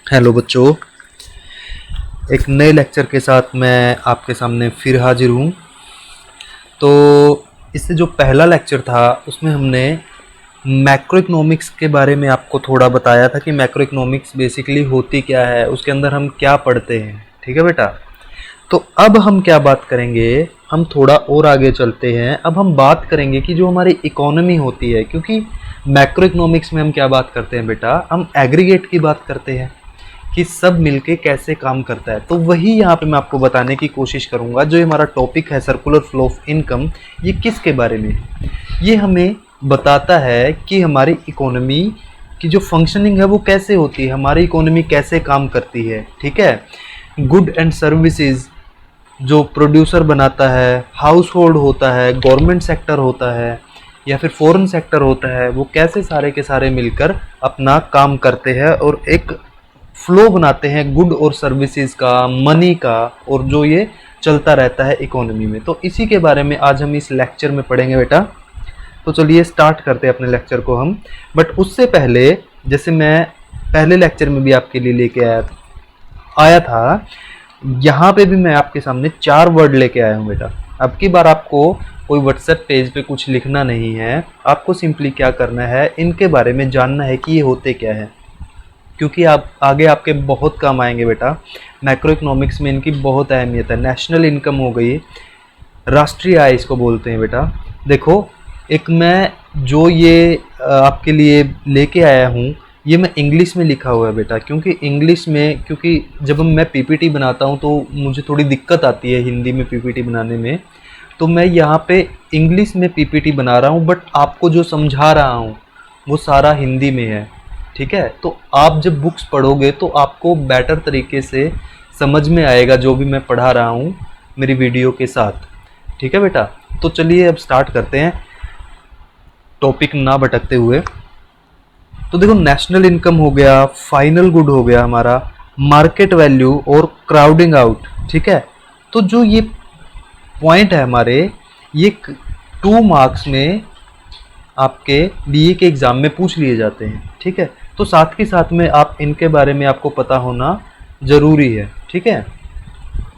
Hello बच्चों, एक नए लेक्चर के साथ मैं आपके सामने फिर हाजिर हूँ। तो इससे जो पहला लेक्चर था उसमें हमने मैक्रो इकोनॉमिक्स के बारे में आपको थोड़ा बताया था कि मैक्रो इकोनॉमिक्स बेसिकली होती क्या है, उसके अंदर हम क्या पढ़ते हैं। ठीक है बेटा। तो अब हम क्या बात करेंगे, हम थोड़ा और आगे चलते हैं। अब हम बात करेंगे कि जो हमारी इकोनॉमी होती है, क्योंकि मैक्रो इकोनॉमिक्स में हम क्या बात करते हैं बेटा, हम एग्रीगेट की बात करते हैं कि सब मिलके कैसे काम करता है। तो वही यहाँ पे मैं आपको बताने की कोशिश करूँगा। जो हमारा टॉपिक है सर्कुलर फ्लो ऑफ इनकम, ये किसके बारे में है? ये हमें बताता है कि हमारी इकोनॉमी की जो फंक्शनिंग है वो कैसे होती है, हमारी इकोनॉमी कैसे काम करती है। ठीक है। गुड एंड सर्विसेज जो प्रोड्यूसर बनाता है, हाउस होल्ड होता है, गवर्नमेंट सेक्टर होता है या फिर फॉरेन सेक्टर होता है, वो कैसे सारे के सारे मिलकर अपना काम करते हैं और एक फ्लो बनाते हैं गुड और सर्विसेज का, मनी का, और जो ये चलता रहता है इकोनॉमी में। तो इसी के बारे में आज हम इस लेक्चर में पढ़ेंगे बेटा। तो चलिए स्टार्ट करते हैं अपने लेक्चर को हम। बट उससे पहले, जैसे मैं पहले लेक्चर में भी आपके लिए लेके आया था, यहाँ पे भी मैं आपके सामने 4 वर्ड लेके आया हूँ बेटा। अब की बार आपको कोई व्हाट्सएप पेज पे कुछ लिखना नहीं है, आपको सिंपली क्या करना है, इनके बारे में जानना है कि ये होते क्या है, क्योंकि आप आगे आपके बहुत काम आएंगे बेटा। मैक्रो इकोनॉमिक्स में इनकी बहुत अहमियत है। नेशनल इनकम हो गई, राष्ट्रीय आय इसको बोलते हैं बेटा। देखो, एक मैं जो ये आपके लिए लेके आया हूँ, ये मैं इंग्लिश में लिखा हुआ है बेटा, क्योंकि इंग्लिश में, क्योंकि जब मैं पीपीटी बनाता हूँ तो मुझे थोड़ी दिक्कत आती है हिंदी में पीपीटी बनाने में। तो मैं यहाँ पे इंग्लिश में पीपीटी बना रहा हूँ, बट आपको जो समझा रहा हूँ वो सारा हिंदी में है। ठीक है। तो आप जब बुक्स पढ़ोगे तो आपको बेटर तरीके से समझ में आएगा जो भी मैं पढ़ा रहा हूँ मेरी वीडियो के साथ। ठीक है बेटा। तो चलिए अब स्टार्ट करते हैं टॉपिक ना भटकते हुए। तो देखो, नेशनल इनकम हो गया, फाइनल गुड हो गया हमारा, मार्केट वैल्यू और क्राउडिंग आउट। ठीक है। तो जो ये पॉइंट है हमारे, ये 2 मार्क्स में आपके बीए के एग्ज़ाम में पूछ लिए जाते हैं। ठीक है। तो साथ के साथ में आप इनके बारे में आपको पता होना ज़रूरी है। ठीक है।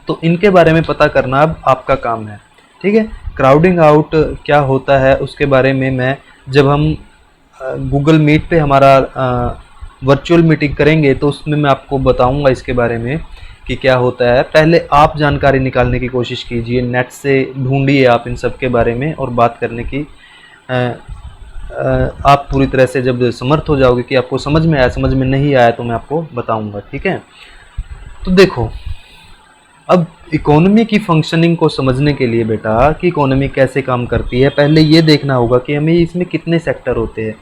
तो इनके बारे में पता करना अब आपका काम है। ठीक है। क्राउडिंग आउट क्या होता है उसके बारे में मैं, जब हम गूगल मीट पे हमारा वर्चुअल मीटिंग करेंगे तो उसमें मैं आपको बताऊंगा इसके बारे में कि क्या होता है। पहले आप जानकारी निकालने की कोशिश कीजिए, नेट से ढूंढिए आप इन सब के बारे में, और बात करने की आप पूरी तरह से जब समर्थ हो जाओगे कि आपको समझ में आया, समझ में नहीं आया तो मैं आपको बताऊंगा। ठीक है। तो देखो, अब इकोनॉमी की फंक्शनिंग को समझने के लिए बेटा कि इकोनॉमी कैसे काम करती है, पहले ये देखना होगा कि हमें इसमें कितने सेक्टर होते हैं।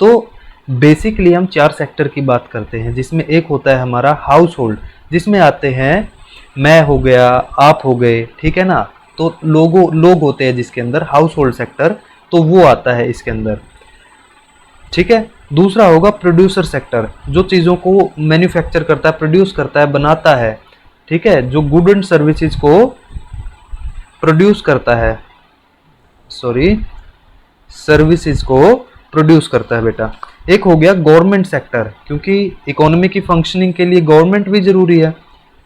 तो बेसिकली हम 4 सेक्टर की बात करते हैं, जिसमें एक होता है हमारा हाउस होल्ड, जिसमें आते हैं मैं हो गया, आप हो गए। ठीक है ना। तो लोग होते हैं जिसके अंदर हाउस होल्ड सेक्टर, तो वो आता है इसके अंदर। ठीक है। दूसरा होगा प्रोड्यूसर सेक्टर, जो चीज़ों को मैन्युफैक्चर करता है, प्रोड्यूस करता है, बनाता है। ठीक है। जो गुड एंड सर्विसेज को प्रोड्यूस करता है, सॉरी, सर्विसेज को प्रोड्यूस करता है बेटा। एक हो गया गवर्नमेंट सेक्टर, क्योंकि इकोनॉमी की फंक्शनिंग के लिए गवर्नमेंट भी जरूरी है,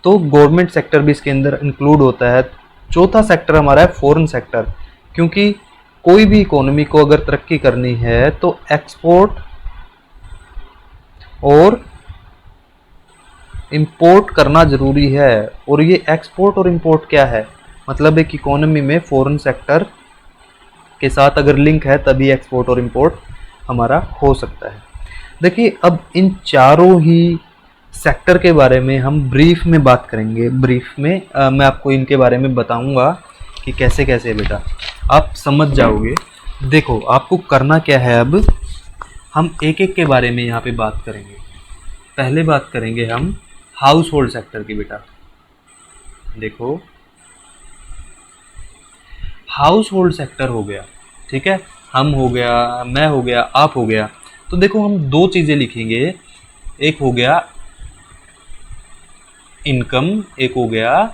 तो गवर्नमेंट सेक्टर भी इसके अंदर इंक्लूड होता है। चौथा सेक्टर हमारा है फॉरेन सेक्टर, क्योंकि कोई भी इकोनॉमी को अगर तरक्की करनी है तो एक्सपोर्ट और इंपोर्ट करना ज़रूरी है। और ये एक्सपोर्ट और इंपोर्ट क्या है, मतलब एक इकोनॉमी में फॉरेन सेक्टर के साथ अगर लिंक है तभी एक्सपोर्ट और इंपोर्ट हमारा हो सकता है। देखिए, अब इन चारों ही सेक्टर के बारे में हम ब्रीफ में बात करेंगे। ब्रीफ में मैं आपको इनके बारे में बताऊंगा कि कैसे कैसे बेटा, आप समझ जाओगे। देखो, आपको करना क्या है, अब हम एक एक के बारे में यहाँ पे बात करेंगे। पहले बात करेंगे हम हाउस होल्ड सेक्टर की बेटा। देखो, हाउस होल्ड सेक्टर हो गया। ठीक है। हम हो गया, मैं हो गया, आप हो गया। तो देखो, हम 2 चीज़ें लिखेंगे, एक हो गया इनकम, एक हो गया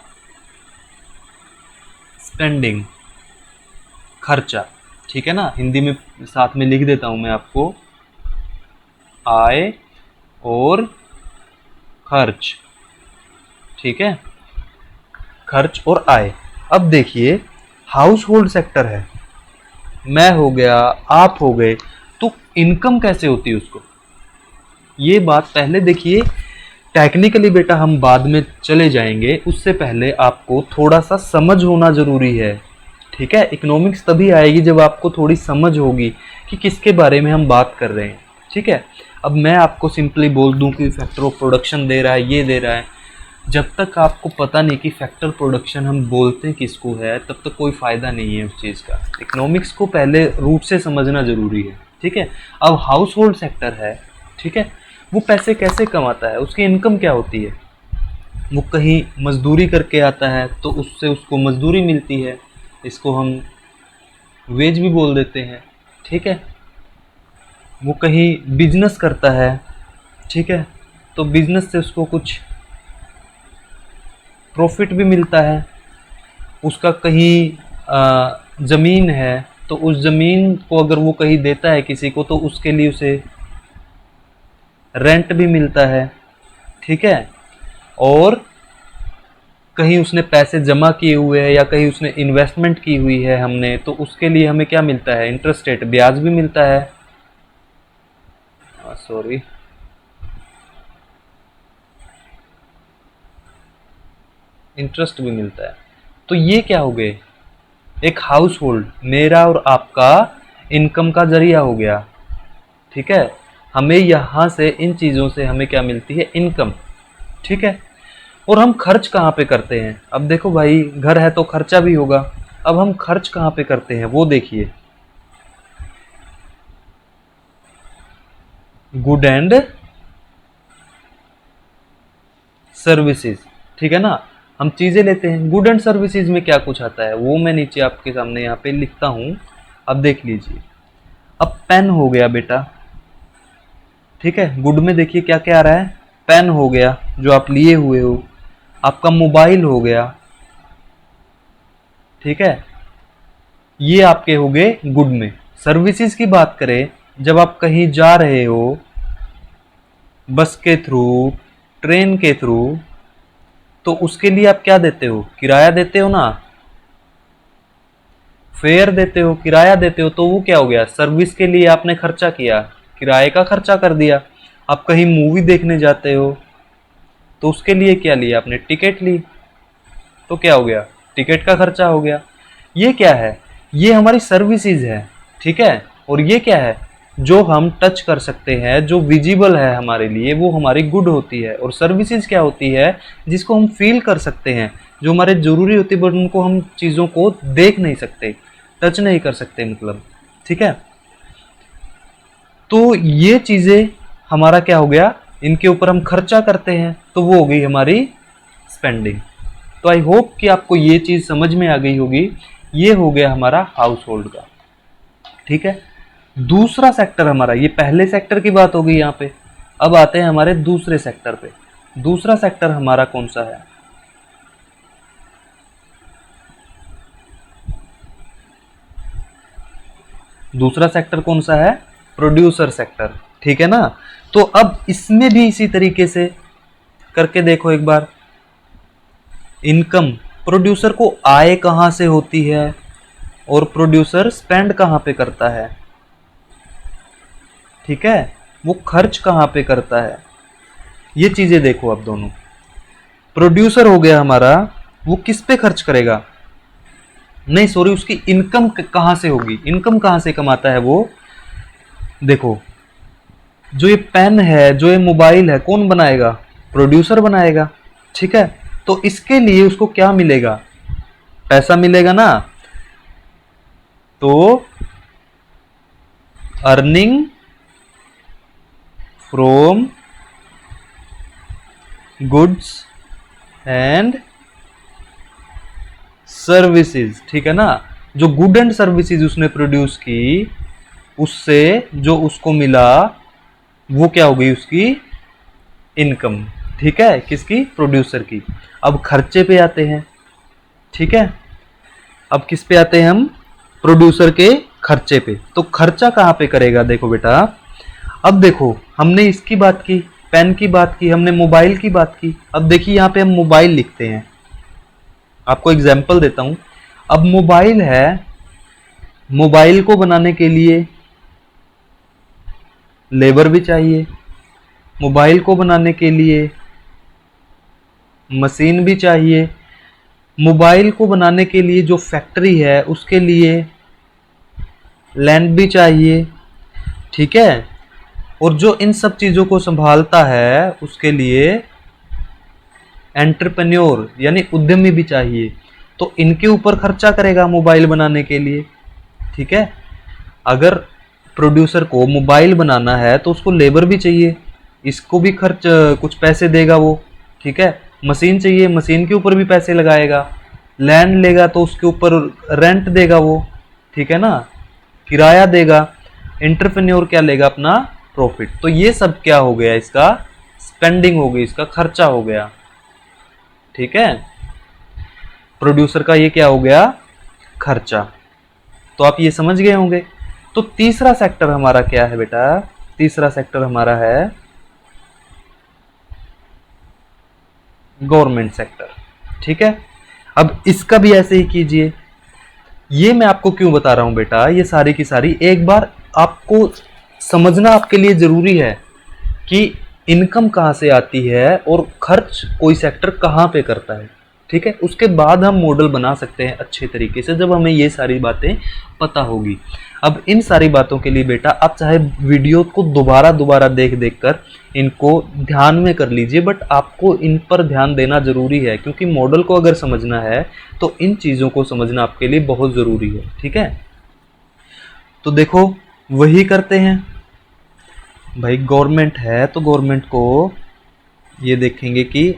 स्पेंडिंग, खर्चा। ठीक है ना। हिंदी में साथ में लिख देता हूं मैं आपको, आय और खर्च, ठीक है, खर्च और आय। अब देखिए हाउस होल्ड सेक्टर है, मैं हो गया, आप हो गए, तो इनकम कैसे होती है उसको, ये बात पहले देखिए। टेक्निकली बेटा हम बाद में चले जाएंगे, उससे पहले आपको थोड़ा सा समझ होना जरूरी है, ठीक है। इकोनॉमिक्स तभी आएगी जब आपको थोड़ी समझ होगी कि किसके बारे में हम बात कर रहे हैं, ठीक है। अब मैं आपको सिंपली बोल दूं कि फैक्टर ऑफ प्रोडक्शन दे रहा है, ये दे रहा है, जब तक आपको पता नहीं कि फैक्टर प्रोडक्शन हम बोलते किसको है, तब तक कोई फ़ायदा नहीं है उस चीज़ का। इकोनॉमिक्स को पहले रूट से समझना ज़रूरी है, ठीक है। अब हाउस होल्ड सेक्टर है, ठीक है, वो पैसे कैसे कमाता है, उसकी इनकम क्या होती है, वो कहीं मजदूरी करके आता है तो उससे उसको मजदूरी मिलती है, इसको हम वेज भी बोल देते हैं, ठीक है। वो कहीं बिजनेस करता है, ठीक है, तो बिजनेस से उसको कुछ प्रॉफिट भी मिलता है। उसका कहीं ज़मीन है तो उस ज़मीन को अगर वो कहीं देता है किसी को तो उसके लिए उसे रेंट भी मिलता है, ठीक है। और कहीं उसने पैसे जमा किए हुए हैं या कहीं उसने इन्वेस्टमेंट की हुई है हमने, तो उसके लिए हमें क्या मिलता है, इंटरेस्ट रेट, ब्याज भी मिलता है, सॉरी, इंटरेस्ट भी मिलता है। तो ये क्या हो गए, एक हाउस होल्ड, मेरा और आपका इनकम का जरिया हो गया, ठीक है। हमें यहाँ से इन चीज़ों से हमें क्या मिलती है, इनकम, ठीक है। और हम खर्च कहाँ पे करते हैं, अब देखो भाई घर है तो खर्चा भी होगा, अब हम खर्च कहाँ पे करते हैं वो देखिए, गुड एंड सर्विसेज, ठीक है ना। हम चीज़ें लेते हैं, गुड एंड सर्विसेज में क्या कुछ आता है वो मैं नीचे आपके सामने यहाँ पे लिखता हूँ, अब देख लीजिए। अब पेन हो गया बेटा, ठीक है, गुड में देखिए क्या क्या आ रहा है, पेन हो गया जो आप लिए हुए हो, आपका मोबाइल हो गया, ठीक है, ये आपके हो गए गुड में। सर्विसेज की बात करें, जब आप कहीं जा रहे हो बस के थ्रू, ट्रेन के थ्रू, तो उसके लिए आप क्या देते हो, किराया देते हो ना, फेयर देते हो, किराया देते हो, तो वो क्या हो गया, सर्विस के लिए आपने खर्चा किया, किराए का खर्चा कर दिया। आप कहीं मूवी देखने जाते हो तो उसके लिए क्या लिया आपने, टिकट ली, तो क्या हो गया, टिकट का खर्चा हो गया। ये क्या है, ये हमारी सर्विसेज है, ठीक है। और ये क्या है, जो हम टच कर सकते हैं, जो विजिबल है हमारे लिए, वो हमारी गुड होती है। और सर्विसेज क्या होती है, जिसको हम फील कर सकते हैं, जो हमारे जरूरी होती है बट उनको हम चीज़ों को देख नहीं सकते, टच नहीं कर सकते, मतलब, ठीक है। तो ये चीज़ें हमारा क्या हो गया, इनके ऊपर हम खर्चा करते हैं, तो वो हो गई हमारी स्पेंडिंग। तो आई होप कि आपको ये चीज़ समझ में आ गई होगी। ये हो गया हमारा हाउस होल्ड का, ठीक है। दूसरा सेक्टर हमारा, ये पहले सेक्टर की बात हो गई यहाँ पे, अब आते हैं हमारे दूसरे सेक्टर पे। दूसरा सेक्टर हमारा कौन सा है, दूसरा सेक्टर कौन सा है, प्रोड्यूसर सेक्टर, ठीक है ना। तो अब इसमें भी इसी तरीके से करके देखो एक बार। इनकम, प्रोड्यूसर को आय कहाँ से होती है और प्रोड्यूसर स्पेंड कहाँ पे करता है, ठीक है, वो खर्च कहाँ पे करता है, ये चीजें देखो। अब दोनों, प्रोड्यूसर हो गया हमारा, वो किस पे खर्च करेगा, नहीं सॉरी, उसकी इनकम कहाँ से होगी, इनकम कहाँ से कमाता है वो, देखो जो ये पेन है, जो ये मोबाइल है, कौन बनाएगा, प्रोड्यूसर बनाएगा, ठीक है। तो इसके लिए उसको क्या मिलेगा, पैसा मिलेगा ना। तो earning from goods and services, ठीक है ना। जो गुड एंड सर्विसेज उसने प्रोड्यूस की, उससे जो उसको मिला वो क्या हो गई, उसकी इनकम, ठीक है, किसकी, प्रोड्यूसर की। अब खर्चे पे आते हैं, ठीक है, अब किस पे आते हैं हम, प्रोड्यूसर के खर्चे पे। तो खर्चा कहाँ पे करेगा, देखो बेटा, अब देखो हमने इसकी बात की, पेन की बात की, हमने मोबाइल की बात की। अब देखिए यहाँ पे हम मोबाइल लिखते हैं, आपको एग्जाम्पल देता हूं। अब मोबाइल है, मोबाइल को बनाने के लिए लेबर भी चाहिए, मोबाइल को बनाने के लिए मशीन भी चाहिए, मोबाइल को बनाने के लिए जो फैक्ट्री है उसके लिए लैंड भी चाहिए, ठीक है। और जो इन सब चीजों को संभालता है उसके लिए एंटरप्रेन्योर यानी उद्यमी भी चाहिए। तो इनके ऊपर खर्चा करेगा मोबाइल बनाने के लिए, ठीक है। अगर प्रोड्यूसर को मोबाइल बनाना है तो उसको लेबर भी चाहिए, इसको भी खर्च कुछ पैसे देगा वो, ठीक है। मशीन चाहिए, मशीन के ऊपर भी पैसे लगाएगा, लैंड लेगा तो उसके ऊपर रेंट देगा वो, ठीक है ना, किराया देगा। एंटरप्रेन्योर क्या लेगा, अपना प्रॉफिट। तो ये सब क्या हो गया, इसका स्पेंडिंग हो गई, इसका खर्चा हो गया, ठीक है। प्रोड्यूसर का ये क्या हो गया, खर्चा। तो आप ये समझ गए होंगे। तो तीसरा सेक्टर हमारा क्या है बेटा, तीसरा सेक्टर हमारा है गवर्नमेंट सेक्टर, ठीक है। अब इसका भी ऐसे ही कीजिए। ये मैं आपको क्यों बता रहा हूं बेटा, ये सारी की सारी एक बार आपको समझना आपके लिए जरूरी है कि इनकम कहां से आती है और खर्च कोई सेक्टर कहां पे करता है, ठीक है। उसके बाद हम मॉडल बना सकते हैं अच्छे तरीके से, जब हमें ये सारी बातें पता होगी। अब इन सारी बातों के लिए बेटा आप चाहे वीडियो को दोबारा दोबारा देख देख कर इनको ध्यान में कर लीजिए, बट आपको इन पर ध्यान देना जरूरी है, क्योंकि मॉडल को अगर समझना है तो इन चीज़ों को समझना आपके लिए बहुत ज़रूरी है, ठीक है। तो देखो वही करते हैं भाई, गवर्नमेंट है तो गवर्नमेंट को ये देखेंगे कि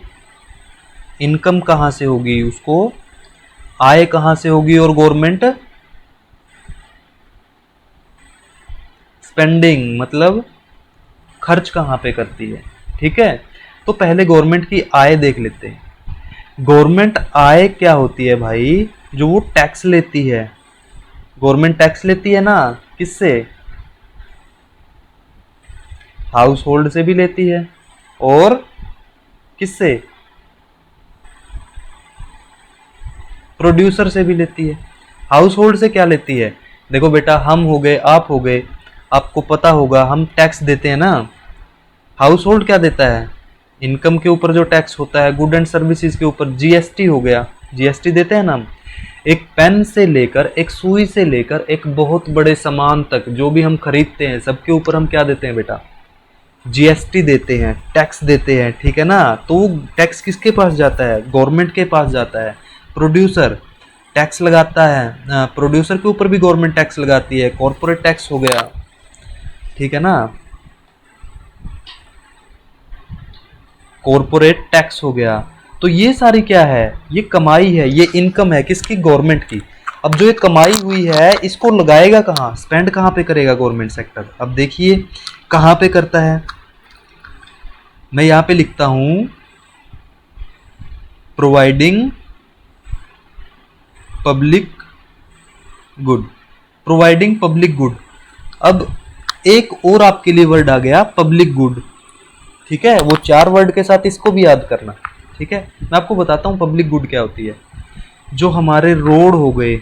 इनकम कहाँ से होगी, उसको आय कहाँ से होगी, और गवर्नमेंट स्पेंडिंग मतलब खर्च कहाँ पे करती है, ठीक है। तो पहले गवर्नमेंट की आय देख लेते हैं। गवर्नमेंट आय क्या होती है भाई, जो वो टैक्स लेती है। गवर्नमेंट टैक्स लेती है ना, किससे, हाउस होल्ड से भी लेती है, और किससे, प्रोड्यूसर से भी लेती है। हाउस होल्ड से क्या लेती है, देखो बेटा हम हो गए, आप हो गए, आपको पता होगा हम टैक्स देते हैं ना। हाउस होल्ड क्या देता है, इनकम के ऊपर जो टैक्स होता है, गुड एंड सर्विसेज के ऊपर जीएसटी हो गया, जीएसटी देते हैं ना हम। एक पेन से लेकर, एक सुई से लेकर, एक बहुत बड़े सामान तक जो भी हम खरीदते हैं सबके ऊपर हम क्या देते हैं बेटा, जीएसटी देते हैं, टैक्स देते हैं, ठीक है ना। तो टैक्स किसके पास जाता है, गवर्नमेंट के पास जाता है। प्रोड्यूसर टैक्स लगाता है, प्रोड्यूसर के ऊपर भी गवर्नमेंट टैक्स लगाती है, कॉर्पोरेट टैक्स हो गया, ठीक है ना, कॉर्पोरेट टैक्स हो गया। तो ये सारी क्या है, ये कमाई है, ये इनकम है किसकी, गवर्नमेंट की। अब जो ये कमाई हुई है इसको लगाएगा कहाँ, स्पेंड कहाँ पे करेगा गवर्नमेंट सेक्टर। अब देखिए कहाँ पे करता है, मैं यहां पे लिखता हूं providing public good, providing public good. अब एक और आपके लिए वर्ड आ गया पब्लिक गुड, ठीक है। वो 4 वर्ड के साथ इसको भी याद करना, ठीक है। मैं आपको बताता हूं पब्लिक गुड क्या होती है। जो हमारे रोड हो गए,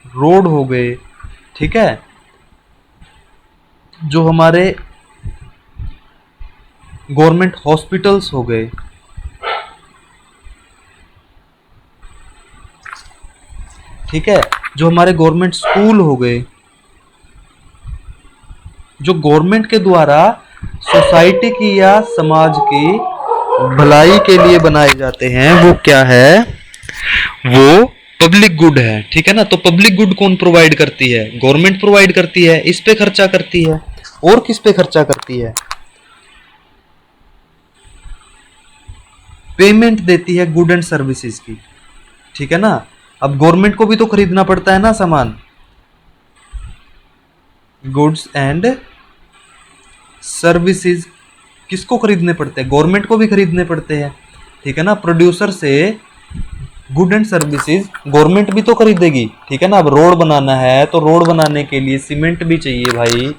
रोड हो गए, ठीक है, जो हमारे गवर्नमेंट हॉस्पिटल्स हो गए, ठीक है, जो हमारे गवर्नमेंट स्कूल हो गए, जो गवर्नमेंट के द्वारा सोसाइटी की या समाज की भलाई के लिए बनाए जाते हैं, वो क्या है, वो पब्लिक गुड है, ठीक है ना। तो पब्लिक गुड कौन प्रोवाइड करती है, गवर्नमेंट प्रोवाइड करती है, इस पे खर्चा करती है। और किस पे खर्चा करती है, पेमेंट देती है गुड एंड सर्विसेज की, ठीक है ना। अब गवर्नमेंट को भी तो खरीदना पड़ता है ना सामान, गुड्स एंड सर्विसेज किसको खरीदने पड़ते हैं, गवर्नमेंट को भी खरीदने पड़ते हैं, ठीक है ना। प्रोड्यूसर से गुड एंड सर्विसेज गवर्नमेंट भी तो खरीदेगी, ठीक है ना। अब रोड बनाना है तो रोड बनाने के लिए सीमेंट भी चाहिए भाई,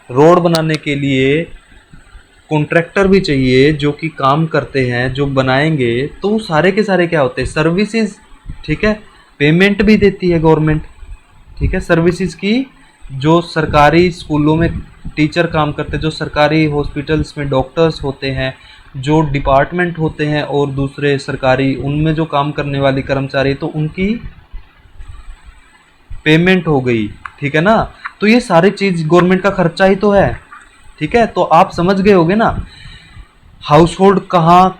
रोड बनाने के लिए कॉन्ट्रैक्टर भी चाहिए जो कि काम करते हैं, जो बनाएंगे, तो वो सारे के सारे क्या होते हैं, सर्विसेज। ठीक है, पेमेंट भी देती है गवर्नमेंट। ठीक है, सर्विसेज की, जो सरकारी स्कूलों में टीचर काम करते हैं, जो सरकारी हॉस्पिटल्स में डॉक्टर्स होते हैं, जो डिपार्टमेंट होते हैं और दूसरे सरकारी उनमें जो काम करने वाले कर्मचारी, तो उनकी पेमेंट हो गई। ठीक है ना, तो ये सारी चीज गवर्नमेंट का खर्चा ही तो है। ठीक है, तो आप समझ गए होगे ना, हाउस होल्ड कहाँ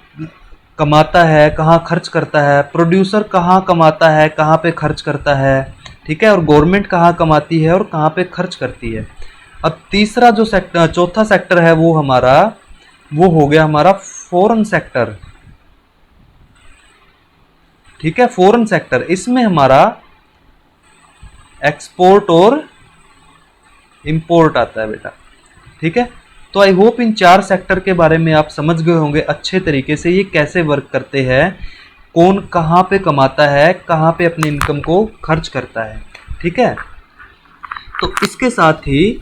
कमाता है, कहाँ खर्च करता है, प्रोड्यूसर कहाँ कमाता है, कहाँ पे खर्च करता है। ठीक है, और गवर्नमेंट कहाँ कमाती है और कहाँ पे खर्च करती है। अब तीसरा जो सेक्टर, चौथा सेक्टर है वो हमारा, वो हो गया हमारा फॉरेन सेक्टर। ठीक है, फॉरेन सेक्टर, इसमें हमारा एक्सपोर्ट और इंपोर्ट आता है बेटा। ठीक है, तो आई होप इन चार सेक्टर के बारे में आप समझ गए होंगे अच्छे तरीके से, ये कैसे वर्क करते हैं, कौन कहाँ पे कमाता है, कहाँ पे अपनी इनकम को खर्च करता है। ठीक है, तो इसके साथ ही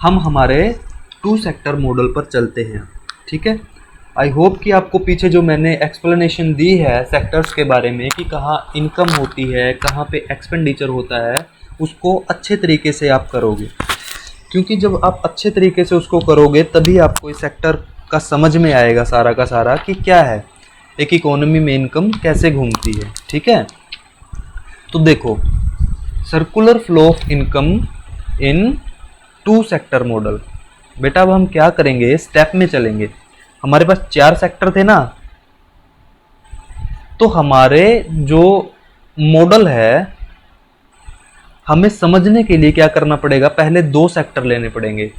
हम हमारे टू सेक्टर मॉडल पर चलते हैं। ठीक है, आई होप कि आपको पीछे जो मैंने एक्सप्लेनेशन दी है सेक्टर्स के बारे में कि कहाँ इनकम होती है, कहाँ पे एक्सपेंडिचर होता है, उसको अच्छे तरीके से आप करोगे, क्योंकि जब आप अच्छे तरीके से उसको करोगे तभी आपको इस सेक्टर का समझ में आएगा सारा का सारा कि क्या है, एक इकोनॉमी में इनकम कैसे घूमती है। ठीक है, तो देखो, circular flow of income in two sector model. बेटा अब हम क्या करेंगे, स्टेप में चलेंगे। हमारे पास चार सेक्टर थे ना, तो हमारे जो मॉडल है, हमें समझने के लिए क्या करना पड़ेगा, पहले दो सेक्टर लेने पड़ेंगे।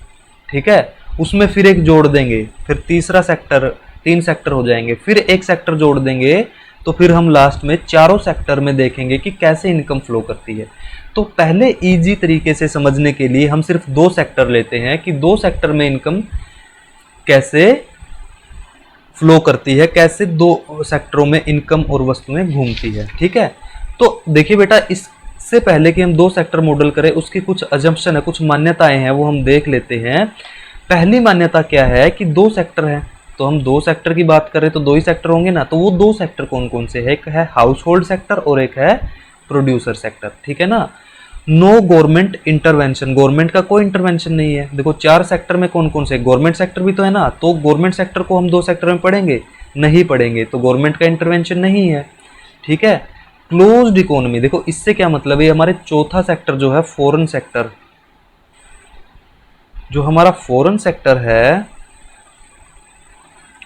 ठीक है, उसमें फिर एक जोड़ देंगे, फिर तीसरा सेक्टर, तीन सेक्टर हो जाएंगे, फिर एक सेक्टर जोड़ देंगे, तो फिर हम लास्ट में चारों सेक्टर में देखेंगे कि कैसे इनकम फ्लो करती है। तो पहले इजी तरीके से समझने के लिए हम सिर्फ दो सेक्टर लेते हैं कि दो सेक्टर में इनकम कैसे फ्लो करती है, कैसे दो सेक्टरों में इनकम और वस्तुएं घूमती है। ठीक है, तो देखिए बेटा, इससे पहले कि हम दो सेक्टर मॉडल करें, उसकी कुछ अजम्पशन है, कुछ मान्यताएं हैं, वो हम देख लेते हैं। पहली मान्यता क्या है कि दो सेक्टर है, तो हम दो सेक्टर की बात करें तो दो ही सेक्टर होंगे ना। तो वो दो सेक्टर कौन कौन से है, एक है हाउस होल्ड सेक्टर और एक है प्रोड्यूसर सेक्टर। ठीक है ना, नो गवर्नमेंट इंटरवेंशन, गवर्नमेंट का कोई इंटरवेंशन नहीं है। देखो चार सेक्टर में कौन कौन से, गवर्नमेंट सेक्टर भी तो है ना, तो गवर्नमेंट सेक्टर को हम दो सेक्टर में पढ़ेंगे नहीं पढ़ेंगे, तो गवर्नमेंट का इंटरवेंशन नहीं है। ठीक है, क्लोज्ड इकोनॉमी, देखो इससे क्या मतलब है, हमारे चौथा सेक्टर जो है फॉरेन सेक्टर, जो हमारा फॉरेन सेक्टर है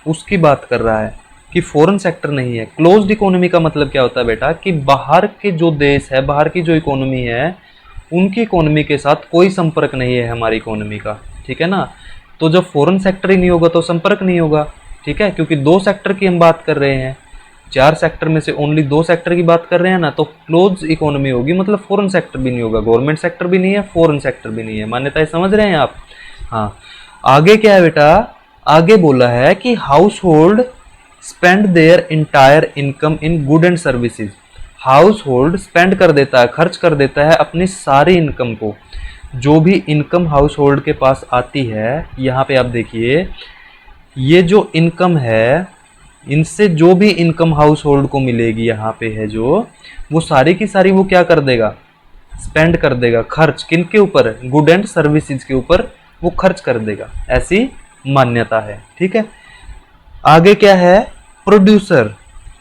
उसकी बात कर रहा है कि फॉरेन सेक्टर नहीं है। क्लोज्ड इकोनॉमी का मतलब क्या होता है बेटा, कि बाहर के जो देश है, बाहर की जो इकोनॉमी है, उनकी इकोनॉमी के साथ कोई संपर्क नहीं है हमारी इकोनॉमी का। ठीक है ना, तो जब फॉरेन सेक्टर ही नहीं होगा तो संपर्क नहीं होगा। ठीक है, क्योंकि दो सेक्टर की हम बात कर रहे हैं, चार सेक्टर में से ओनली दो सेक्टर की बात कर रहे हैं ना, तो क्लोज इकोनॉमी होगी, मतलब फॉरेन सेक्टर भी नहीं होगा, गवर्नमेंट सेक्टर भी नहीं है, फॉरेन सेक्टर भी नहीं है। मान्यताएं समझ रहे हैं आप। हाँ, आगे क्या है बेटा, आगे बोला है कि house hold spend their entire income in good and services. House hold spend कर देता है, खर्च कर देता है अपनी सारी इनकम को, जो भी इनकम हाउस होल्ड के पास आती है। यहाँ पे आप देखिए, ये जो इनकम है, इनसे जो भी इनकम हाउस होल्ड को मिलेगी, यहाँ पे है जो, वो सारी की सारी वो क्या कर देगा, स्पेंड कर देगा, खर्च किन के ऊपर, गुड एंड सर्विसेज के ऊपर वो खर्च कर देगा, ऐसी मान्यता है। ठीक है, आगे क्या है, प्रोड्यूसर।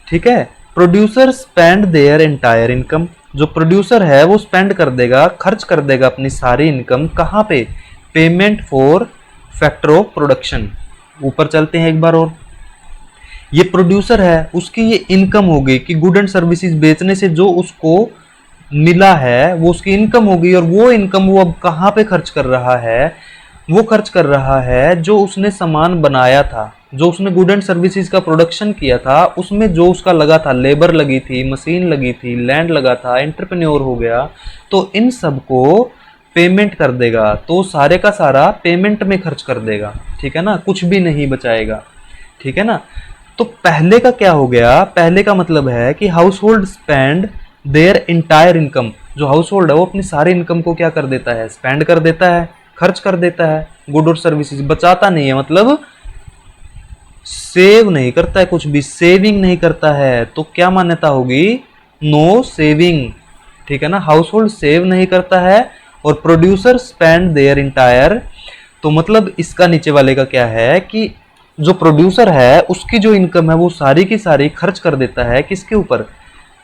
ठीक है, producer spend their entire income, जो प्रोड्यूसर है वो स्पेंड कर देगा, खर्च कर देगा अपनी सारी इनकम, कहाँ पे, payment for factor of production. ऊपर चलते हैं एक बार और, ये प्रोड्यूसर है, उसकी ये इनकम हो गई कि गुड एंड सर्विसेज बेचने से जो उसको मिला है वो उसकी इनकम हो गई, और वो इनकम वो अब कहाँ पे खर्च कर रहा है, वो खर्च कर रहा है जो उसने सामान बनाया था, जो उसने गुड एंड सर्विसेज का प्रोडक्शन किया था, उसमें जो उसका लगा था, लेबर लगी थी, मशीन लगी थी, लैंड लगा था, एंटरप्रेन्योर हो गया, तो इन सब को पेमेंट कर देगा, तो सारे का सारा पेमेंट में खर्च कर देगा। ठीक है ना, कुछ भी नहीं बचाएगा। ठीक है ना, तो पहले का क्या हो गया, पहले का मतलब है कि house hold spend their entire income, जो हाउस होल्ड है वो अपनी सारी इनकम को क्या कर देता है, स्पेंड कर देता है, खर्च कर देता है, गुड और सर्विसेज बचाता नहीं है, मतलब सेव नहीं करता है, कुछ भी सेविंग नहीं करता है, तो क्या मान्यता होगी? No saving. ठीक है ना, हाउस होल्ड सेव नहीं करता है और प्रोड्यूसर स्पेंड देयर इंटायर। तो मतलब इसका नीचे वाले का क्या है कि जो प्रोड्यूसर है उसकी जो इनकम है वो सारी की सारी खर्च कर देता है किसके ऊपर?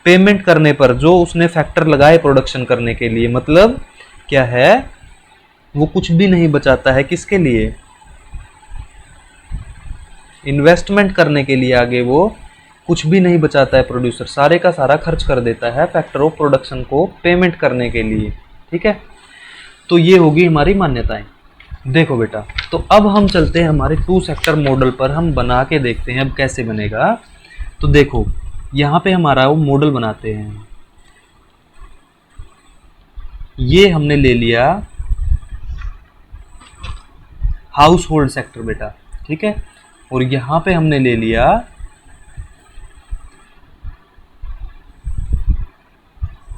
पेमेंट करने पर, जो उसने फैक्टर लगाए प्रोडक्शन करने के लिए। मतलब क्या है, वो कुछ भी नहीं बचाता है किसके लिए? इन्वेस्टमेंट करने के लिए आगे वो कुछ भी नहीं बचाता है प्रोड्यूसर, सारे का सारा खर्च कर देता है फैक्टर ऑफ प्रोडक्शन को पेमेंट करने के लिए। ठीक है, तो ये होगी हमारी मान्यताएं। देखो बेटा, तो अब हम चलते हैं हमारे टू सेक्टर मॉडल पर, हम बना के देखते हैं अब कैसे बनेगा। तो देखो यहाँ पे हमारा वो मॉडल बनाते हैं। ये हमने ले लिया हाउस होल्ड सेक्टर बेटा, ठीक है, और यहां पे हमने ले लिया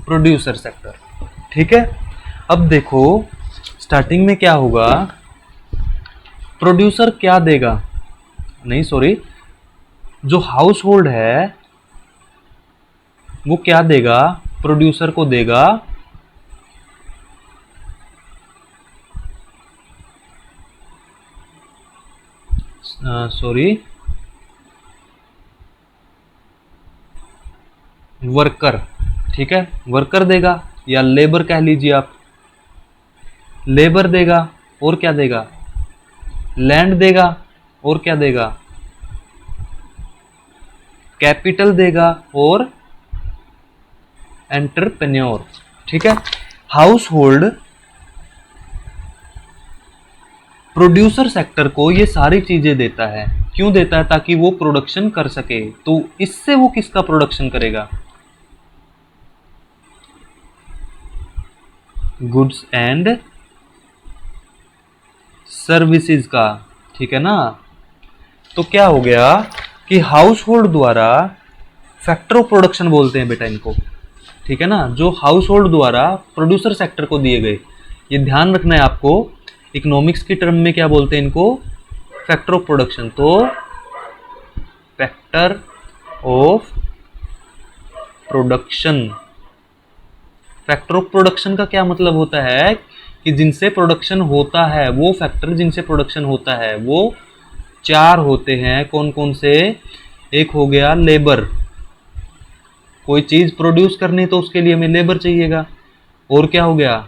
प्रोड्यूसर सेक्टर। ठीक है, अब देखो स्टार्टिंग में क्या होगा, प्रोड्यूसर क्या देगा, नहीं सॉरी, जो हाउस होल्ड है वो क्या देगा? प्रोड्यूसर को देगा वर्कर। ठीक है, वर्कर देगा या लेबर कह लीजिए आप, लेबर देगा और क्या देगा? लैंड देगा और क्या देगा? कैपिटल देगा और एंटरप्रेन्योर। ठीक है, हाउस होल्ड प्रोड्यूसर सेक्टर को ये सारी चीजें देता है, क्यों देता है? ताकि वो प्रोडक्शन कर सके। तो इससे वो किसका प्रोडक्शन करेगा? गुड्स एंड सर्विसेज का। ठीक है ना, तो क्या हो गया कि हाउस होल्ड द्वारा फैक्टर ऑफ प्रोडक्शन बोलते हैं बेटा इनको। ठीक है ना, जो हाउस होल्ड द्वारा प्रोड्यूसर सेक्टर को दिए गए, ये ध्यान रखना है आपको, इकोनॉमिक्स की टर्म में क्या बोलते हैं इनको? Factor of production. तो factor of production, factor of production का क्या मतलब होता है कि जिनसे प्रोडक्शन होता है, वो फैक्टर जिनसे प्रोडक्शन होता है वो चार होते हैं। कौन कौन से? एक हो गया लेबर, कोई चीज प्रोड्यूस करनी तो उसके लिए हमें लेबर चाहिएगा। और क्या हो गया?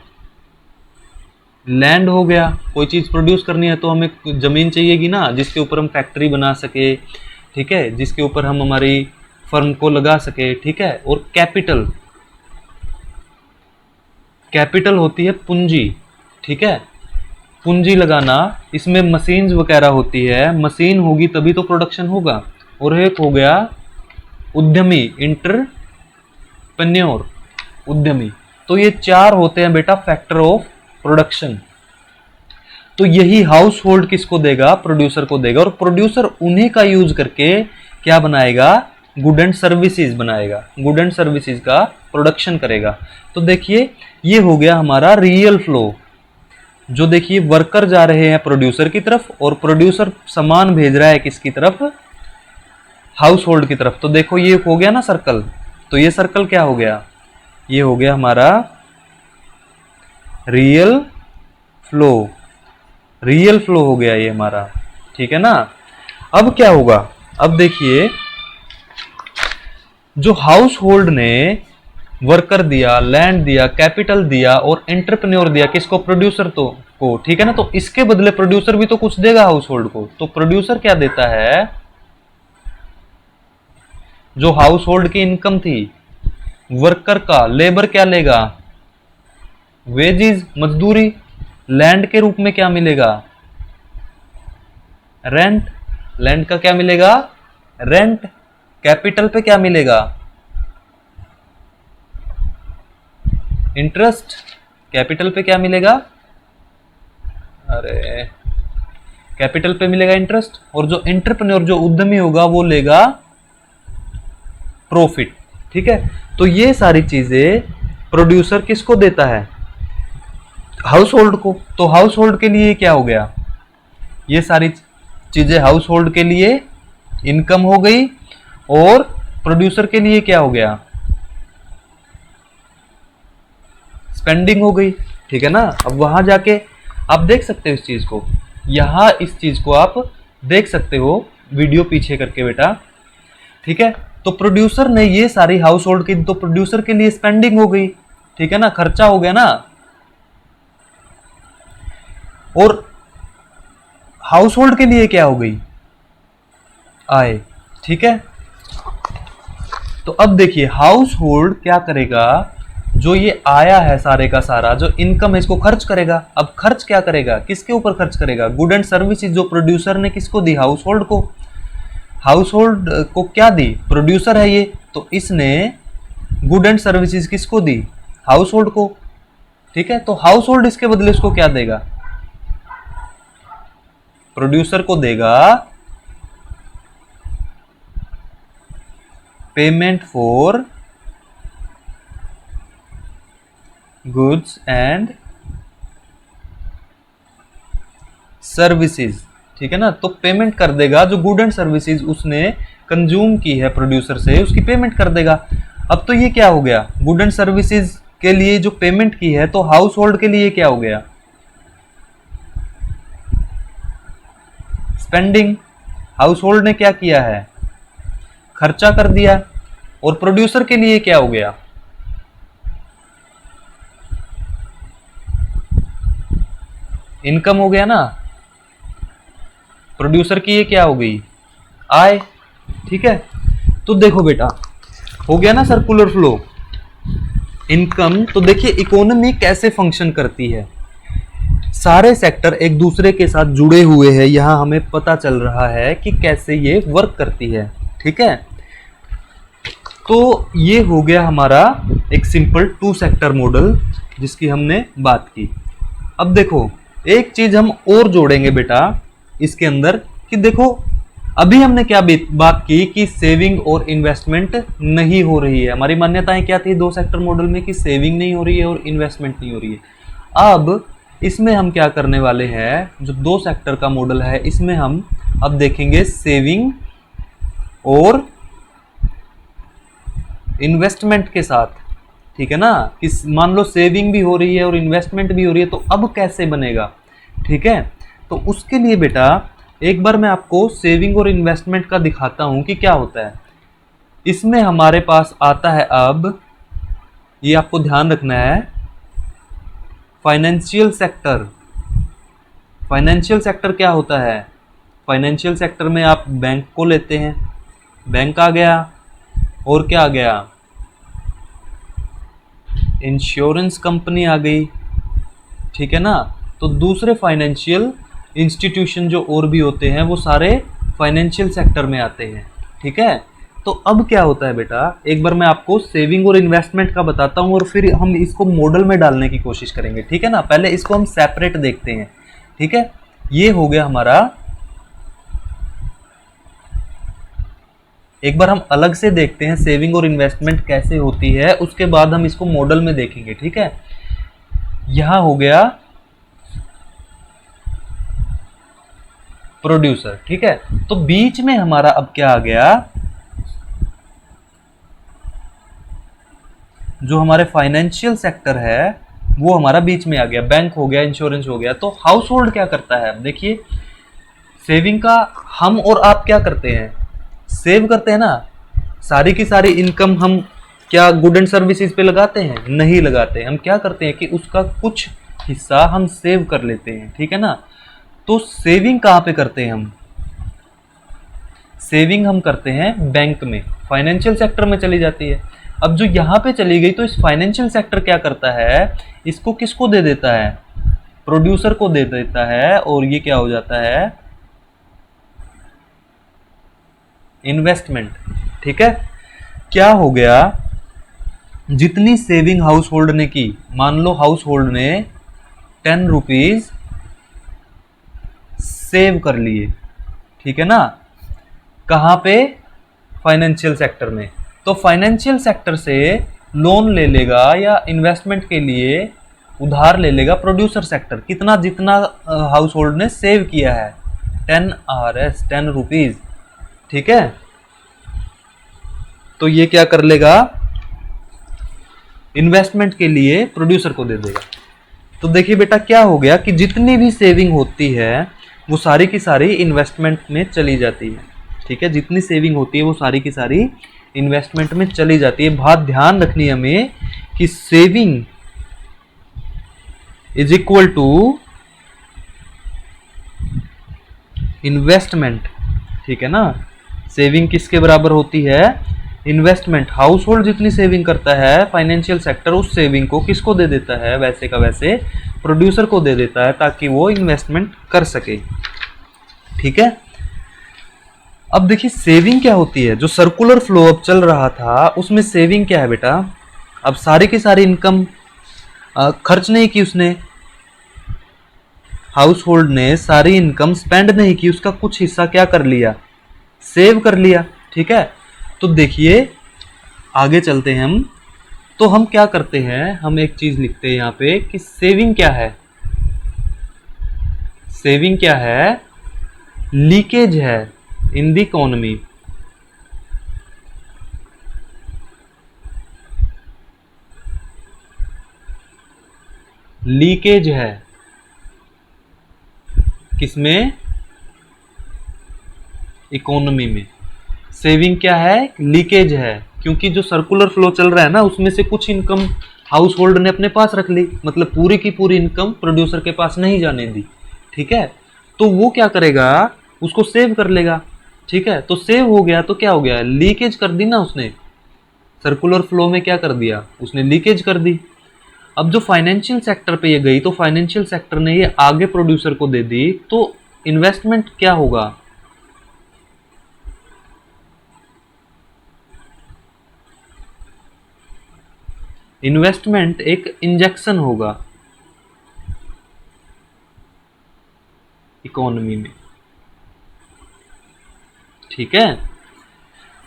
लैंड हो गया, कोई चीज प्रोड्यूस करनी है तो हमें जमीन चाहिएगी ना, जिसके ऊपर हम फैक्ट्री बना सके। ठीक है, जिसके ऊपर हम हमारी फर्म को लगा सके। ठीक है, और कैपिटल, कैपिटल होती है पूंजी। ठीक है, पूंजी लगाना, इसमें मशीन्स वगैरह होती है, मशीन होगी तभी तो प्रोडक्शन होगा। और एक हो गया उद्यमी, इंटरप्रेन्योर, उद्यमी। तो ये चार होते हैं बेटा फैक्टर ऑफ प्रोडक्शन। तो यही हाउस होल्ड किसको देगा? प्रोड्यूसर को देगा, और प्रोड्यूसर उन्हीं का यूज करके क्या बनाएगा? गुड एंड सर्विसेज बनाएगा, गुड एंड सर्विसेज का प्रोडक्शन करेगा। तो देखिए ये हो गया हमारा रियल फ्लो। जो देखिए वर्कर जा रहे हैं प्रोड्यूसर की तरफ और प्रोड्यूसर सामान भेज रहा है किसकी तरफ? हाउस होल्ड की तरफ। तो देखो ये हो गया ना सर्कल, तो ये सर्कल क्या हो गया? ये हो गया हमारा रियल फ्लो, रियल फ्लो हो गया ये हमारा। ठीक है ना, अब क्या होगा? अब देखिए जो हाउस होल्ड ने वर्कर दिया, लैंड दिया, कैपिटल दिया और एंटरप्रेन्योर दिया किसको? प्रोड्यूसर तो को। ठीक है ना, तो इसके बदले प्रोड्यूसर भी तो कुछ देगा हाउस होल्ड को। तो प्रोड्यूसर क्या देता है? जो हाउस होल्ड की इनकम थी वर्कर का, लेबर क्या लेगा? वेजेस, मजदूरी। लैंड के रूप में क्या मिलेगा? रेंट, लैंड का क्या मिलेगा? रेंट। कैपिटल पे क्या मिलेगा? इंटरेस्ट। कैपिटल पे क्या मिलेगा? अरे कैपिटल पे मिलेगा इंटरेस्ट। और जो एंटरप्रेन्योर, जो उद्यमी होगा, वो लेगा प्रॉफिट। ठीक है, तो ये सारी चीजें प्रोड्यूसर किसको देता है? हाउस होल्ड को। तो हाउस होल्ड के लिए क्या हो गया? ये सारी चीजें हाउस होल्ड के लिए इनकम हो गई, और प्रोड्यूसर के लिए क्या हो गया, स्पेंडिंग हो गई। ठीक है ना। अब वहां जाके आप देख सकते हो इस चीज को, यहां इस चीज को आप देख सकते हो वीडियो पीछे करके बेटा। ठीक है। तो प्रोड्यूसर ने ये सारी हाउस होल्ड की, तो प्रोड्यूसर के लिए स्पेंडिंग हो गई। ठीक है ना, खर्चा हो गया ना। और हाउस होल्ड के लिए क्या हो गई, आय। ठीक है। तो अब देखिए हाउस होल्ड क्या करेगा, जो ये आया है सारे का सारा जो इनकम है इसको खर्च करेगा। अब खर्च क्या करेगा, किसके ऊपर खर्च करेगा, गुड एंड सर्विसेज जो प्रोड्यूसर ने किसको दी, हाउस होल्ड को। हाउस होल्ड को क्या दी, प्रोड्यूसर है ये, तो इसने गुड एंड सर्विसेज किसको दी, हाउस होल्ड को। ठीक है। तो हाउस होल्ड इसके बदले उसको क्या देगा, प्रोड्यूसर को देगा payment for goods and services. ठीक है ना। तो पेमेंट कर देगा, जो गुड एंड सर्विसेज उसने कंज्यूम की है प्रोड्यूसर से, उसकी पेमेंट कर देगा। अब तो ये क्या हो गया, गुड एंड सर्विसेज के लिए जो पेमेंट की है, तो हाउस होल्ड के लिए क्या हो गया, स्पेंडिंग। हाउस होल्ड ने क्या किया है, खर्चा कर दिया। और प्रोड्यूसर के लिए क्या हो गया, इनकम हो गया ना। प्रोड्यूसर की ये क्या हो गई, आय। ठीक है। तो देखो बेटा हो गया ना सर्कुलर फ्लो, इनकम। तो देखिए इकोनॉमी कैसे फंक्शन करती है, सारे सेक्टर एक दूसरे के साथ जुड़े हुए हैं, यहां हमें पता चल रहा है कि कैसे ये वर्क करती है। ठीक है। तो ये हो गया हमारा एक सिंपल टू सेक्टर मॉडल जिसकी हमने बात की। अब देखो एक चीज हम और जोड़ेंगे बेटा इसके अंदर, कि देखो अभी हमने क्या बात की कि सेविंग और इन्वेस्टमेंट नहीं हो रही है। हमारी मान्यताएं क्या थी दो सेक्टर मॉडल में, कि सेविंग नहीं हो रही है और इन्वेस्टमेंट नहीं हो रही है। अब इसमें हम क्या करने वाले हैं, जो दो सेक्टर का मॉडल है इसमें हम अब देखेंगे सेविंग और इन्वेस्टमेंट के साथ। ठीक है ना, कि मान लो सेविंग भी हो रही है और इन्वेस्टमेंट भी हो रही है, तो अब कैसे बनेगा। ठीक है। तो उसके लिए बेटा एक बार मैं आपको सेविंग और इन्वेस्टमेंट का दिखाता हूं कि क्या होता है। इसमें हमारे पास आता है, अब ये आपको ध्यान रखना है, फाइनेंशियल सेक्टर। फाइनेंशियल सेक्टर क्या होता है, फाइनेंशियल सेक्टर में आप बैंक को लेते हैं, बैंक आ गया, और क्या आ गया, इंश्योरेंस कंपनी आ गई। ठीक है ना। तो दूसरे फाइनेंशियल इंस्टीट्यूशन जो और भी होते हैं वो सारे फाइनेंशियल सेक्टर में आते हैं। ठीक है। तो अब क्या होता है बेटा, एक बार मैं आपको सेविंग और इन्वेस्टमेंट का बताता हूं और फिर हम इसको मॉडल में डालने की कोशिश करेंगे। ठीक है ना। पहले इसको हम सेपरेट देखते हैं। ठीक है। ये हो गया हमारा, एक बार हम अलग से देखते हैं सेविंग और इन्वेस्टमेंट कैसे होती है, उसके बाद हम इसको मॉडल में देखेंगे। ठीक है। यहां हो गया प्रोड्यूसर। ठीक है। तो बीच में हमारा अब क्या आ गया, जो हमारे फाइनेंशियल सेक्टर है वो हमारा बीच में आ गया, बैंक हो गया, इंश्योरेंस हो गया। तो हाउस होल्ड क्या करता है, अब देखिए सेविंग का हम और आप क्या करते हैं, सेव करते हैं ना। सारी की सारी इनकम हम क्या गुड एंड सर्विसेज पे लगाते हैं, नहीं लगाते। हम क्या करते हैं कि उसका कुछ हिस्सा हम सेव कर लेते हैं। ठीक है ना। तो सेविंग कहां पे करते हैं हम, सेविंग हम करते हैं बैंक में, फाइनेंशियल सेक्टर में चली जाती है। अब जो यहां पे चली गई, तो इस फाइनेंशियल सेक्टर क्या करता है, इसको किसको दे देता है, प्रोड्यूसर को दे देता है, और ये क्या हो जाता है, इन्वेस्टमेंट। ठीक है। क्या हो गया, जितनी सेविंग हाउस होल्ड ने की, मान लो हाउस होल्ड ने 10 रुपीज सेव कर लिए। ठीक है ना। कहां पे, फाइनेंशियल सेक्टर में। तो फाइनेंशियल सेक्टर से लोन ले लेगा या इन्वेस्टमेंट के लिए उधार ले लेगा प्रोड्यूसर सेक्टर, कितना, जितना हाउस होल्ड ने सेव किया है, 10 RS 10 रुपीज। ठीक है, तो ये क्या कर लेगा, इन्वेस्टमेंट के लिए प्रोड्यूसर को दे देगा। तो देखिए बेटा क्या हो गया कि जितनी भी सेविंग होती है वो सारी की सारी इन्वेस्टमेंट में चली जाती है। ठीक है, जितनी सेविंग होती है वो सारी की सारी इन्वेस्टमेंट में चली जाती है। बात ध्यान रखनी है हमें कि saving is equal to investment. ठीक है ना, सेविंग किसके बराबर होती है, इन्वेस्टमेंट। हाउस होल्ड जितनी सेविंग करता है, फाइनेंशियल सेक्टर उस सेविंग को किसको दे देता है, वैसे का वैसे प्रोड्यूसर को दे देता है, ताकि वो इन्वेस्टमेंट कर सके। ठीक है, अब देखिए सेविंग क्या होती है, जो सर्कुलर फ्लो अब चल रहा था उसमें सेविंग क्या है बेटा, अब सारी की सारी इनकम खर्च नहीं की उसने, हाउस होल्ड ने सारी इनकम स्पेंड नहीं की, उसका कुछ हिस्सा क्या कर लिया, सेव कर लिया। ठीक है, तो देखिए आगे चलते हैं हम, तो हम क्या करते हैं, हम एक चीज लिखते हैं यहाँ पे कि सेविंग क्या है, सेविंग क्या है, लीकेज है इन द इकोनॉमी। लीकेज है किसमें, इकोनॉमी में। सेविंग क्या है, लीकेज है, क्योंकि जो सर्कुलर फ्लो चल रहा है ना उसमें से कुछ इनकम हाउस होल्ड ने अपने पास रख ली, मतलब पूरी की पूरी इनकम प्रोड्यूसर के पास नहीं जाने दी। ठीक है, तो वो क्या करेगा, उसको सेव कर लेगा। ठीक है, तो सेव हो गया तो क्या हो गया, लीकेज कर दी ना उसने, सर्कुलर फ्लो में क्या कर दिया उसने, लीकेज कर दी। अब जो फाइनेंशियल सेक्टर पे ये गई तो फाइनेंशियल सेक्टर ने ये आगे प्रोड्यूसर को दे दी, तो इन्वेस्टमेंट क्या होगा, इन्वेस्टमेंट एक इंजेक्शन होगा इकोनॉमी में। ठीक है,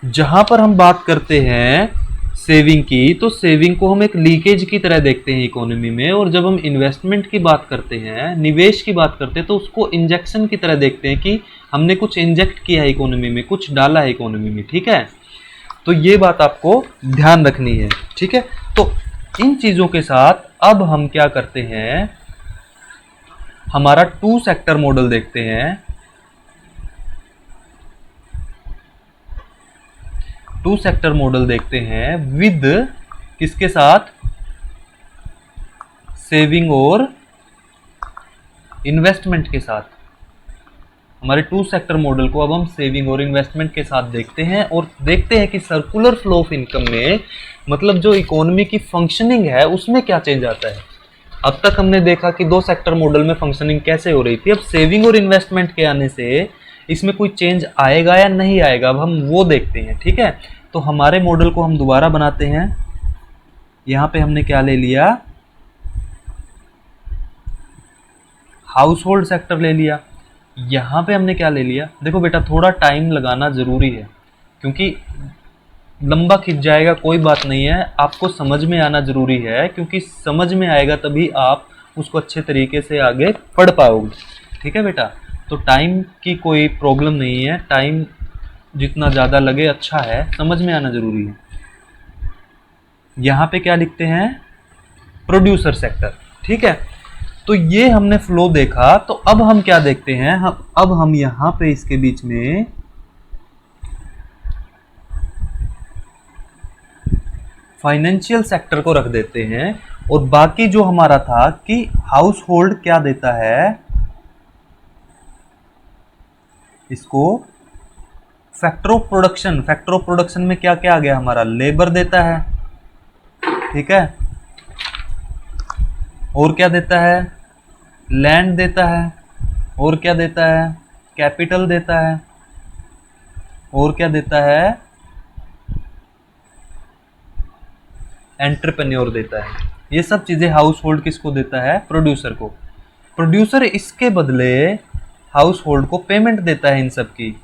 जहां पर हम बात करते हैं सेविंग की, तो सेविंग को हम एक लीकेज की तरह देखते हैं इकोनॉमी में, और जब हम इन्वेस्टमेंट की बात करते हैं, निवेश की बात करते हैं, तो उसको इंजेक्शन की तरह देखते हैं कि हमने कुछ इंजेक्ट किया है इकोनॉमी में, कुछ डाला है इकोनॉमी में। ठीक है, तो ये बात आपको ध्यान रखनी है। ठीक है, तो इन चीजों के साथ अब हम क्या करते हैं, हमारा टू सेक्टर मॉडल देखते हैं। टू सेक्टर मॉडल देखते हैं विद किसके साथ, सेविंग और इन्वेस्टमेंट के साथ। हमारे टू सेक्टर मॉडल को अब हम सेविंग और इन्वेस्टमेंट के साथ देखते हैं, और देखते हैं कि सर्कुलर फ्लो ऑफ इनकम में, मतलब जो इकोनॉमी की फंक्शनिंग है उसमें क्या चेंज आता है। अब तक हमने देखा कि दो सेक्टर मॉडल में फंक्शनिंग कैसे हो रही थी, अब सेविंग और इन्वेस्टमेंट के आने से इसमें कोई चेंज आएगा या नहीं आएगा, अब हम वो देखते हैं। ठीक है, तो हमारे मॉडल को हम दोबारा बनाते हैं। यहां पे हमने क्या ले लिया, हाउस होल्ड सेक्टर ले लिया। यहां पे हमने क्या ले लिया, देखो बेटा थोड़ा टाइम लगाना जरूरी है, क्योंकि लंबा खिंच जाएगा कोई बात नहीं है, आपको समझ में आना जरूरी है, क्योंकि समझ में आएगा तभी आप उसको अच्छे तरीके से आगे पढ़ पाओगे। ठीक है बेटा, तो टाइम की कोई प्रॉब्लम नहीं है, टाइम जितना ज़्यादा लगे अच्छा है, समझ में आना जरूरी है। यहाँ पे क्या लिखते हैं, प्रोड्यूसर सेक्टर। ठीक है, तो ये हमने फ्लो देखा, तो अब हम क्या देखते हैं, अब हम यहाँ पे इसके बीच में फाइनेंशियल सेक्टर को रख देते हैं, और बाकी जो हमारा था कि हाउस होल्ड क्या देता है, इसको factor of production, factor of production में क्या क्या आ गया हमारा, लेबर देता है। ठीक है, और क्या देता है, लैंड देता है, और क्या देता है, कैपिटल देता है, और क्या देता है, एंटरप्रेन्योर देता है। ये सब चीजें हाउस होल्ड किसको देता है, प्रोड्यूसर को। प्रोड्यूसर इसके बदले हाउस होल्ड को पेमेंट देता है इन सब की,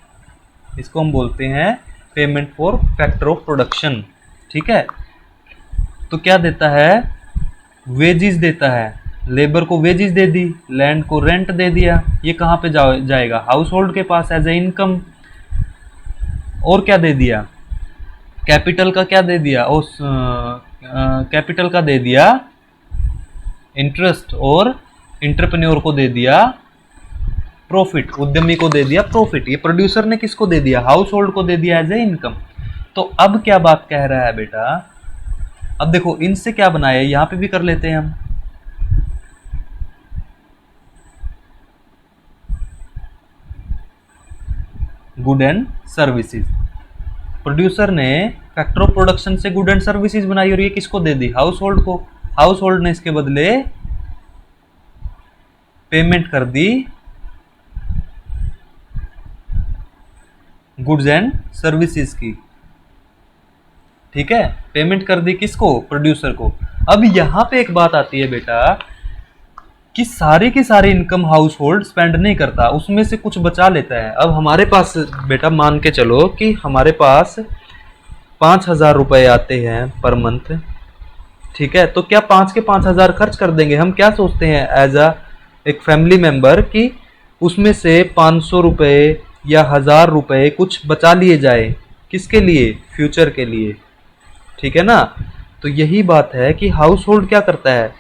इसको हम बोलते हैं payment for factor of production. ठीक है, तो क्या देता है, वेजिस देता है, लेबर को वेजिस दे दी, लैंड को रेंट दे दिया, ये कहाँ पे जाएगा, हाउस होल्ड के पास एज ए इनकम। और क्या दे दिया, कैपिटल का क्या दे दिया, उस कैपिटल का दे दिया इंटरेस्ट, और इंटरप्रेन्योर को दे दिया प्रॉफिट, उद्यमी को दे दिया प्रॉफिट। ये प्रोड्यूसर ने किसको दे दिया, हाउस होल्ड को दे दिया एज ए इनकम। तो अब क्या बात कह रहा है बेटा, अब देखो इनसे क्या बनाया, यहां पे भी कर लेते हैं हम। गुड एंड सर्विसेज, प्रोड्यूसर ने फैक्टर ऑफ प्रोडक्शन से गुड एंड सर्विसेज बनाई और ये किसको दे दी, हाउस होल्ड को। हाउस होल्ड ने इसके बदले पेमेंट कर दी गुड्स एंड सर्विसेज की, ठीक है, पेमेंट कर दी किसको, प्रोड्यूसर को। अब यहां पे एक बात आती है बेटा कि सारी की सारी इनकम हाउस होल्ड स्पेंड नहीं करता, उसमें से कुछ बचा लेता है। अब हमारे पास बेटा मान के चलो कि हमारे पास 5,000 रुपए आते हैं पर मंथ, ठीक है, तो क्या 5 के 5,000 खर्च कर देंगे? हम क्या सोचते हैं एज अ एक फैमिली मेंबर कि उसमें से 500 रुपए या 1,000 रुपए कुछ बचा लिए जाए, किसके लिए, फ्यूचर के लिए, ठीक है ना। तो यही बात है कि हाउस होल्ड क्या करता है,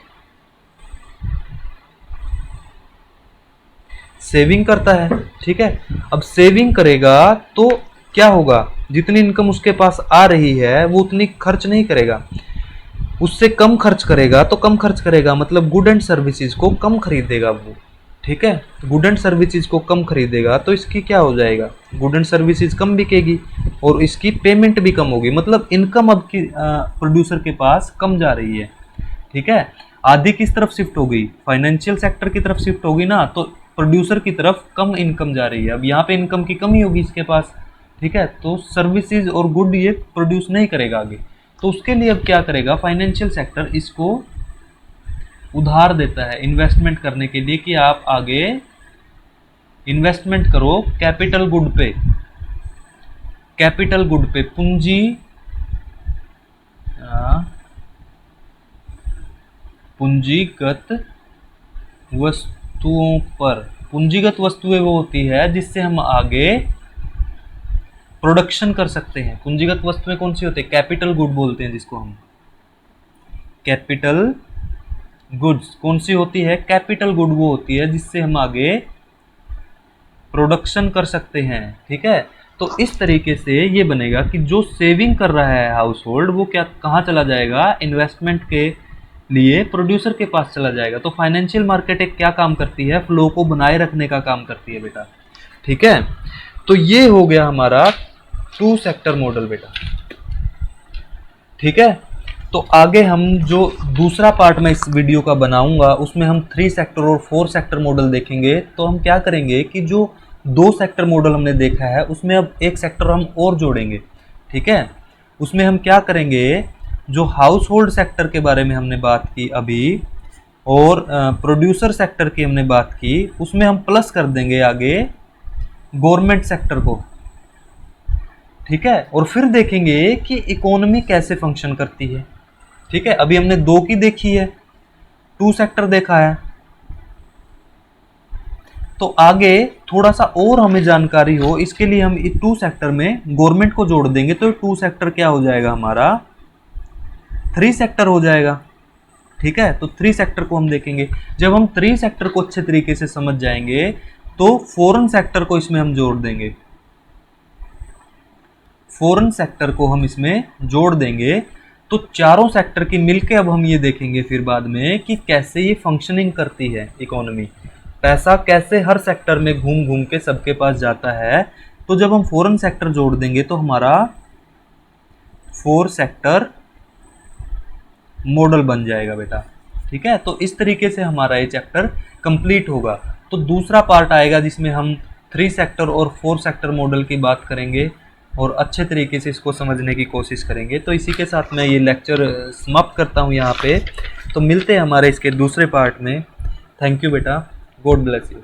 सेविंग करता है, ठीक है। अब सेविंग करेगा तो क्या होगा, जितनी इनकम उसके पास आ रही है वो उतनी खर्च नहीं करेगा, उससे कम खर्च करेगा। तो कम खर्च करेगा मतलब गुड एंड सर्विसेज को कम खरीदेगा वो, ठीक है, गुड एंड सर्विसेज को कम खरीदेगा तो इसकी क्या हो जाएगा, गुड एंड सर्विसेज कम बिकेगी और इसकी पेमेंट भी कम होगी, मतलब इनकम अब की प्रोड्यूसर के पास कम जा रही है, ठीक है। आधी किस तरफ शिफ्ट हो गई, फाइनेंशियल सेक्टर की तरफ शिफ्ट होगी ना, तो प्रोड्यूसर की तरफ कम इनकम जा रही है। अब यहाँ पे इनकम की कमी होगी इसके पास, ठीक है, तो सर्विसेज और गुड ये प्रोड्यूस नहीं करेगा आगे, तो उसके लिए अब क्या करेगा, फाइनेंशियल सेक्टर इसको उधार देता है इन्वेस्टमेंट करने के लिए कि आप आगे इन्वेस्टमेंट करो कैपिटल गुड पे, कैपिटल गुड पे, पूंजीगत वस्तुओं पर। पूंजीगत वस्तुएं वो होती है जिससे हम आगे प्रोडक्शन कर सकते हैं। पूंजीगत वस्तुएं कौन सी होती है, कैपिटल गुड बोलते हैं जिसको हम, कैपिटल गुड्स कौन सी होती है, कैपिटल गुड वो होती है जिससे हम आगे प्रोडक्शन कर सकते हैं, ठीक है। तो इस तरीके से ये बनेगा कि जो सेविंग कर रहा है हाउस होल्ड वो क्या कहाँ चला जाएगा, इन्वेस्टमेंट के लिए प्रोड्यूसर के पास चला जाएगा। तो फाइनेंशियल मार्केट एक क्या काम करती है, फ्लो को बनाए रखने का काम करती है बेटा, ठीक है। तो ये हो गया हमारा 2 सेक्टर मॉडल बेटा, ठीक है। तो आगे हम जो दूसरा पार्ट में इस वीडियो का बनाऊंगा उसमें हम 3 सेक्टर और 4 सेक्टर मॉडल देखेंगे। तो हम क्या करेंगे कि जो 2 सेक्टर मॉडल हमने देखा है उसमें अब एक सेक्टर हम और जोड़ेंगे, ठीक है। उसमें हम क्या करेंगे, जो हाउस होल्ड सेक्टर के बारे में हमने बात की अभी और प्रोड्यूसर सेक्टर की हमने बात की, उसमें हम प्लस कर देंगे आगे गवर्नमेंट सेक्टर को, ठीक है। और फिर देखेंगे कि इकोनॉमी कैसे फंक्शन करती है, ठीक है। अभी हमने 2 की देखी है, 2 सेक्टर देखा है, तो आगे थोड़ा सा और हमें जानकारी हो इसके लिए हम 2 सेक्टर में गवर्नमेंट को जोड़ देंगे तो 2 सेक्टर क्या हो जाएगा हमारा, 3 सेक्टर हो जाएगा, ठीक है। तो 3 सेक्टर को हम देखेंगे। जब हम 3 सेक्टर को अच्छे तरीके से समझ जाएंगे तो फॉरेन सेक्टर को इसमें हम जोड़ देंगे, फॉरेन सेक्टर को हम इसमें जोड़ देंगे। तो चारों सेक्टर की मिलके अब हम ये देखेंगे फिर बाद में कि कैसे ये फंक्शनिंग करती है इकोनॉमी, पैसा कैसे हर सेक्टर में घूम घूम के सबके पास जाता है। तो जब हम फॉरेन सेक्टर जोड़ देंगे तो हमारा 4 सेक्टर मॉडल बन जाएगा बेटा, ठीक है। तो इस तरीके से हमारा ये चैप्टर कंप्लीट होगा। तो दूसरा पार्ट आएगा जिसमें हम 3 सेक्टर और 4 सेक्टर मॉडल की बात करेंगे और अच्छे तरीके से इसको समझने की कोशिश करेंगे। तो इसी के साथ मैं ये लेक्चर समाप्त करता हूँ यहाँ पे। तो मिलते हैं हमारे इसके दूसरे पार्ट में। थैंक यू बेटा, गॉड ब्लेस यू।